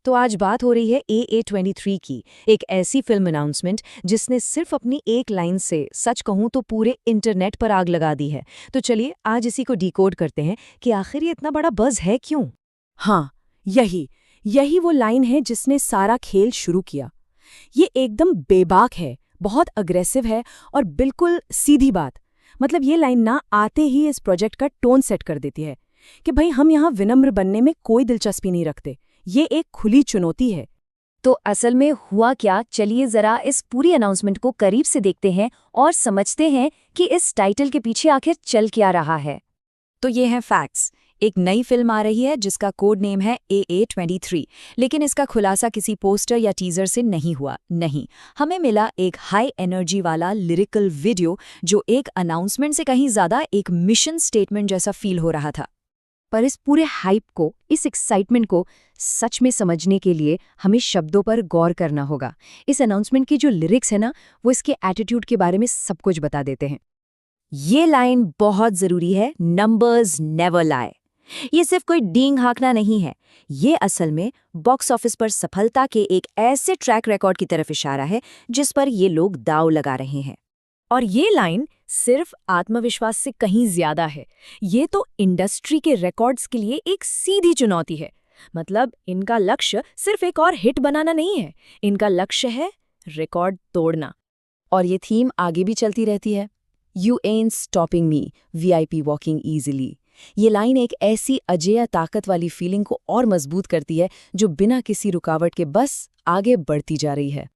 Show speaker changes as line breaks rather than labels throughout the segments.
तो आज बात हो रही है AA23 की, एक ऐसी फिल्म अनाउंसमेंट जिसने सिर्फ अपनी एक लाइन से सच कहूं तो पूरे इंटरनेट पर आग लगा दी है। तो चलिए आज इसी को डिकोड करते हैं कि आखिर ये इतना बड़ा बज़ है क्यों।
हाँ, यही यही वो लाइन है जिसने सारा खेल शुरू किया। ये एकदम बेबाक है, बहुत अग्रेसिव है और बिल्कुल सीधी बात। मतलब ये लाइन ना आते ही इस प्रोजेक्ट का टोन सेट कर देती है कि भाई हम यहाँ विनम्र बनने में कोई दिलचस्पी नहीं रखते। ये एक खुली चुनौती है।
तो असल में हुआ क्या, चलिए जरा इस पूरी अनाउंसमेंट को करीब से देखते हैं और समझते हैं कि इस टाइटल के पीछे आखिर चल क्या रहा है। तो ये हैं फैक्ट्स। एक नई फिल्म आ रही है जिसका कोड नेम है AA23, लेकिन इसका खुलासा किसी पोस्टर या टीजर से नहीं हुआ। नहीं, हमें मिला एक हाई एनर्जी वाला लिरिकल वीडियो जो एक अनाउंसमेंट से कहीं ज्यादा एक मिशन स्टेटमेंट जैसा फील हो रहा था। पर इस पूरे हाइप को, इस एक्साइटमेंट को सच में समझने के लिए हमें शब्दों पर गौर करना होगा। इस अनाउंसमेंट की जो लिरिक्स है ना, वो इसके एटीट्यूड के बारे में सब कुछ बता देते हैं। ये लाइन बहुत जरूरी है, नंबर्स नेवर लाई। ये सिर्फ कोई डींग हाँकना नहीं है, ये असल में बॉक्स ऑफिस पर सफलता के एक ऐसे ट्रैक रिकॉर्ड की तरफ इशारा है जिस पर ये लोग दांव लगा रहे हैं।
और ये लाइन सिर्फ आत्मविश्वास से कहीं ज्यादा है। ये तो इंडस्ट्री के रिकॉर्ड्स के लिए एक सीधी चुनौती है। मतलब इनका लक्ष्य सिर्फ एक और हिट बनाना नहीं है, इनका लक्ष्य है रिकॉर्ड तोड़ना।
और ये थीम आगे भी चलती रहती है। You ain't stopping me, VIP walking easily। ये लाइन एक ऐसी अजेय ताकत वाली फीलिंग को और मजबूत करती है जो बिना किसी रुकावट के बस आगे बढ़ती जा रही है।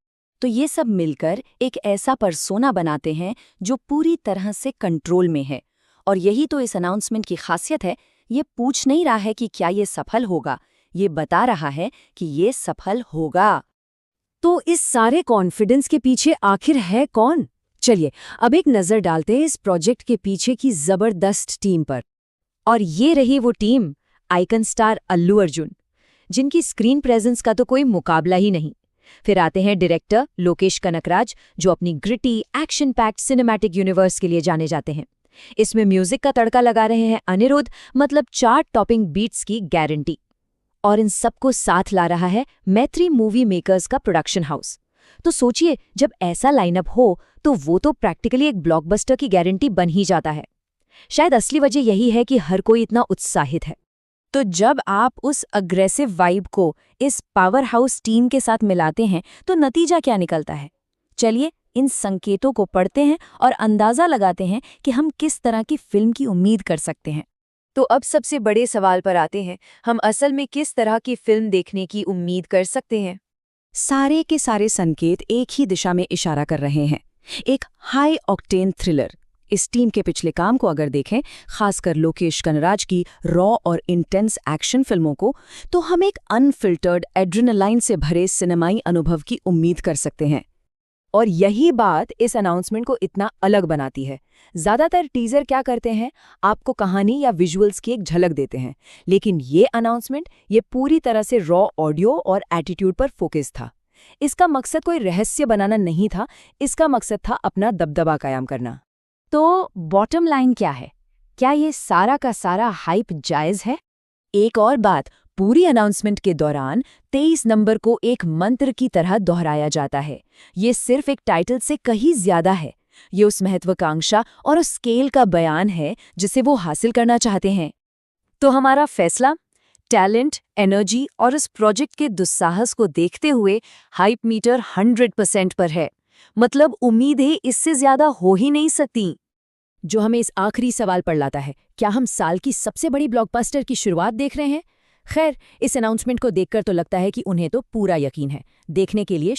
तो ये सब मिलकर एक ऐसा पर्सोना बनाते हैं जो पूरी तरह से कंट्रोल में है। और यही तो इस अनाउंसमेंट की खासियत है। ये पूछ नहीं रहा है कि क्या ये सफल होगा, ये बता रहा है कि ये सफल होगा। तो इस सारे कॉन्फिडेंस के पीछे आखिर है कौन? चलिए अब एक नजर डालते हैं इस प्रोजेक्ट के पीछे की जबरदस्त टीम पर। और ये रही वो team, icon star Allu Arjun, जिनकी स्क्रीन प्रेजेंस का तो कोई मुकाबला ही नहीं। फिर आते हैं डायरेक्टर लोकेश कनकराज, जो अपनी gritty action packed cinematic universe के लिए जाने जाते हैं। इसमें म्यूजिक का तड़का लगा रहे हैं अनिरुद्ध, मतलब चार्ट टॉपिंग बीट्स की गारंटी। और इन सबको साथ ला रहा है मैत्री मूवी मेकर्स का प्रोडक्शन हाउस। तो सोचिए, जब ऐसा लाइनअप हो तो वो तो प्रैक्टिकली एक ब्लॉकबस्टर की गारंटी बन ही जाता है। शायद असली वजह यही है कि हर कोई इतना उत्साहित है। तो जब आप उस अग्रेसिव वाइब को इस पावर हाउस टीम के साथ मिलाते हैं तो नतीजा क्या निकलता है? चलिए इन संकेतों को पढ़ते हैं और अंदाजा लगाते हैं कि हम किस तरह की फिल्म की उम्मीद कर सकते हैं। तो अब सबसे बड़े सवाल पर आते हैं, हम असल में किस तरह की फिल्म देखने की उम्मीद कर सकते हैं?
सारे के सारे संकेत एक ही दिशा में इशारा कर रहे हैं, एक हाई ऑक्टेन थ्रिलर। इस टीम के पिछले काम को अगर देखें, खासकर लोकेश कनराज की रॉ और इंटेंस एक्शन फिल्मों को, तो हम एक अनफिल्टर्ड एड्रेनालाइन से भरे सिनेमाई अनुभव की उम्मीद कर सकते हैं। और यही बात इस अनाउंसमेंट को इतना अलग बनाती है। ज्यादातर टीजर क्या करते हैं, आपको कहानी या विजुअल्स की एक झलक देते हैं, लेकिन ये अनाउंसमेंट ये पूरी तरह से रॉ ऑडियो और एटीट्यूड पर फोकस था। इसका मकसद कोई रहस्य बनाना नहीं था, इसका मकसद था अपना दबदबा कायम करना।
तो बॉटम लाइन क्या है? क्या ये सारा का सारा हाइप जायज है? एक और बात, पूरी अनाउंसमेंट के दौरान 23 नंबर को एक मंत्र की तरह दोहराया जाता है। ये सिर्फ एक टाइटल से कहीं ज्यादा है। ये उस महत्वाकांक्षा और उस स्केल का बयान है जिसे वो हासिल करना चाहते हैं। तो हमारा फैसला, टैलेंट, एनर्जी और इस प्रोजेक्ट के दुस्साहस को देखते हुए हाइप मीटर 100% पर है। मतलब उम्मीदें इससे ज्यादा हो ही नहीं सकती।
जो हमें इस आखिरी सवाल पर लाता है, क्या हम साल की सबसे बड़ी ब्लॉकबस्टर की शुरुआत देख रहे हैं? खैर, इस अनाउंसमेंट को देखकर तो लगता है कि उन्हें तो पूरा यकीन है। देखने के लिए